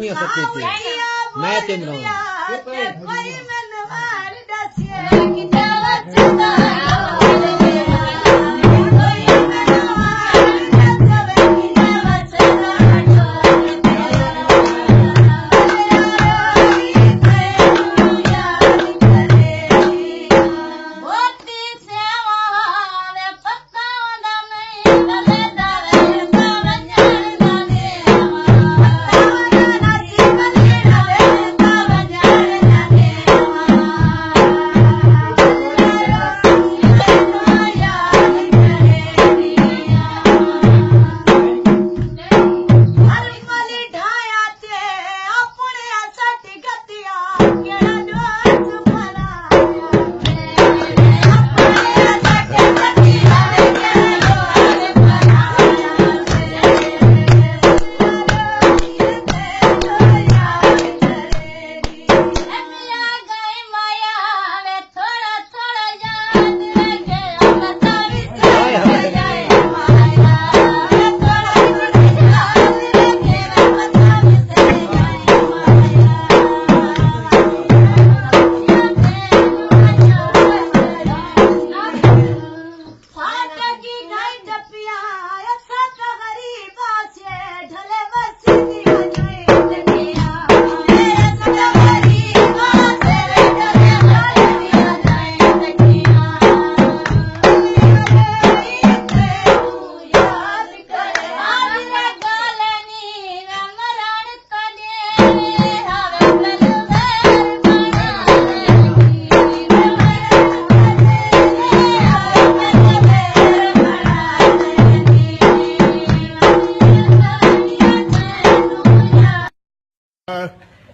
दुनिया सच्ची थी मैं ते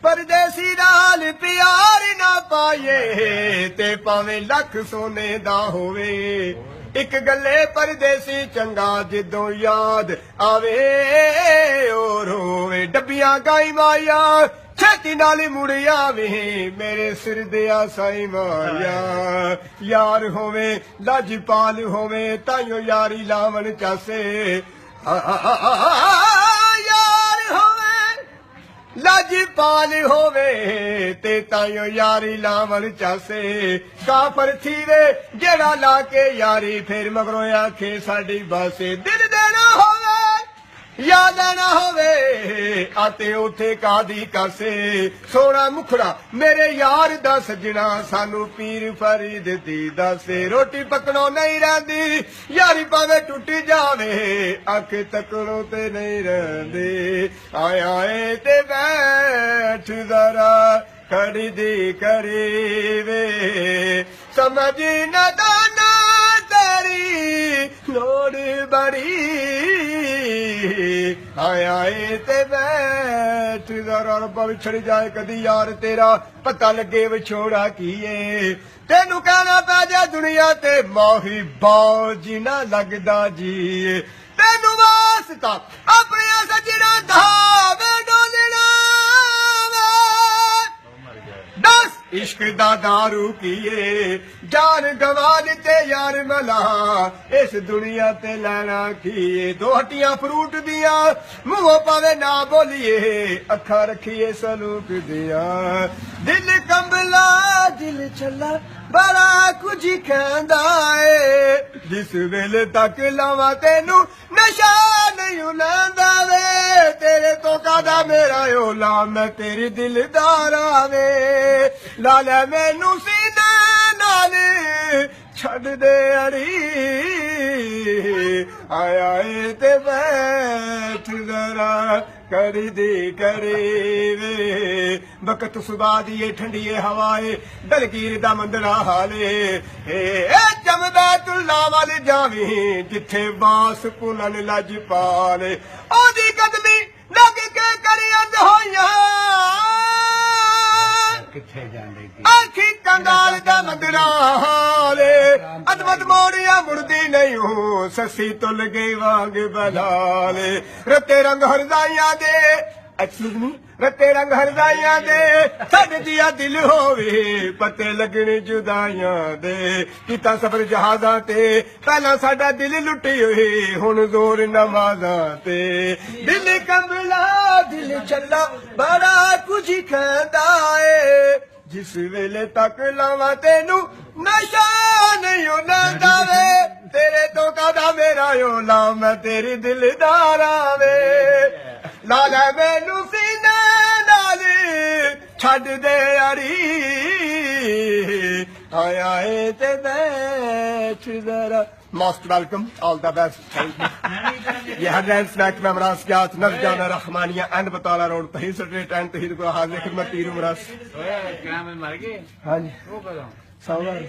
परदेसी नाल प्यार ना पाए ते भावें लख सोने दा होवे एक गल्ले परदेसी चंगा जिदों याद आवे और होवे डब्बियां गाई माया छेती नाल मुड़ आवे मेरे सिर दिया साई माया यार होवे लाजपाल होवे ताइयों यारी लावन चासे लाजपाल होवे ते ताइयों यारी लावन चासे काफर थीवे जेड़ा लाके यारी फिर मगरों आखे साडी बासे दिल देना होवे याद ना होवे आते उथे कादी कासे सोना मुखड़ा मेरे यार दा सजना सानू पीर फरीद दी दसे रोटी पकड़ो नहीं रहंदी यारी पावे टूटी जावे अख तकड़ो ते नहीं रहंदी आए आए ते बैठ जरा खड़ी दी करीवे समझ न दाना तेरी लोड़ बड़ी आए आए ते बैठ जरा रब्बा विछड़ जाए कदी यार तेरा पता लगे विछोड़ा कीए तेनू कहना पै जा दुनिया ते माही बाजी ना लगदा जी तेनू वास्ता अपने सजना धावे डोलना दस इश्क दा दारू कीए जान गवा दिते यार मला इस दुनिया ते लैना कीए दो हट्टियां फ्रूट दिया मुंह पावे ना बोलिए अखा रखिए सलूक दिया दिल कंबला दिल चला बड़ा कुछ कहंदा है जिस वेले तक लावा तेनू नशा नहीं लैंदा वे तेरे तो कादा मेरा ओला मैं तेरी दिलदार आवे लाले मैनू सीने नाल छड़ दे अड़ी आया ते बैठ जरा करी दी करे वे बकत सुबह दी ठंडी हवाए दलगीर दा मंदरा हाले जमदा तुला वाल जावी जिथे बास पुलन लज पाले ओदी कदमी लग के करी अंध होया आखी कंगाल दा मंदरा हाले अदमत मोड़िया मुड़दी नहीं हो ससी तुल गई वांग बलाले रते रंग हरदाइया दे ਐਕਸਕਿਊਜ਼ ਮੀ ਰੱਤੇ ਰੰਗ ਹਰਦਾਈਆਂ ਦੇ ਸਾਡੇ ਦੀਆ ਦਿਲ ਹੋਵੇ ਪੱਤੇ ਲੱਗਣੇ ਜੁਦਾਈਆਂ ਦੇ ਕੀਤਾ ਸਫਰ ਜਹਾਜ਼ਾਂ ਤੇ ਪਹਿਲਾਂ ਸਾਡਾ ਦਿਲ ਲੁੱਟੀ ਹੋਏ ਹੁਣ ਜ਼ੋਰ ਨਮਾਜ਼ਾਂ ਤੇ ਦਿਲ ਕੰਬਲਾ ਦਿਲ ਚੱਲਾ ਬੜਾ ਕੁਝ ਕਹਿੰਦਾ ਏ ਜਿਸ ਵੇਲੇ ਤੱਕ ਲਾਵਾਂ ਤੈਨੂੰ ਨਸ਼ਾ ਨਹੀਂ ਉਹਨਾਂ ਵੇ ਤੇਰੇ ਤੋਂ ਕਾਦਾ ਮੇਰਾ ਓ ਲਾ ਮੈਂ ਤੇਰੀ ਦਿਲਦਾਰਾਂ ਵੇ ਲਾ ਲੈ ਮੈਨੂੰ ਸੀਨੇ ਨਾਲ ਛੱਡ ਦੇ ਯਾਰੀ ਆਇਆ ਏ ਤੇ ਬੈਠ ਜ਼ਰਾ Most welcome, all the best. Thank you. ये हरदैन स्नैक में मरास क्या नज़जाना Rahmania and Batala Road Tahir Street and Tahir को हाजिर खिदमत तीर मरास ਓਏ ਕਿਆ ਮੈਂ ਮਰ ਗਏ हाँ जी ਉਹ ਕਦੋਂ सवाल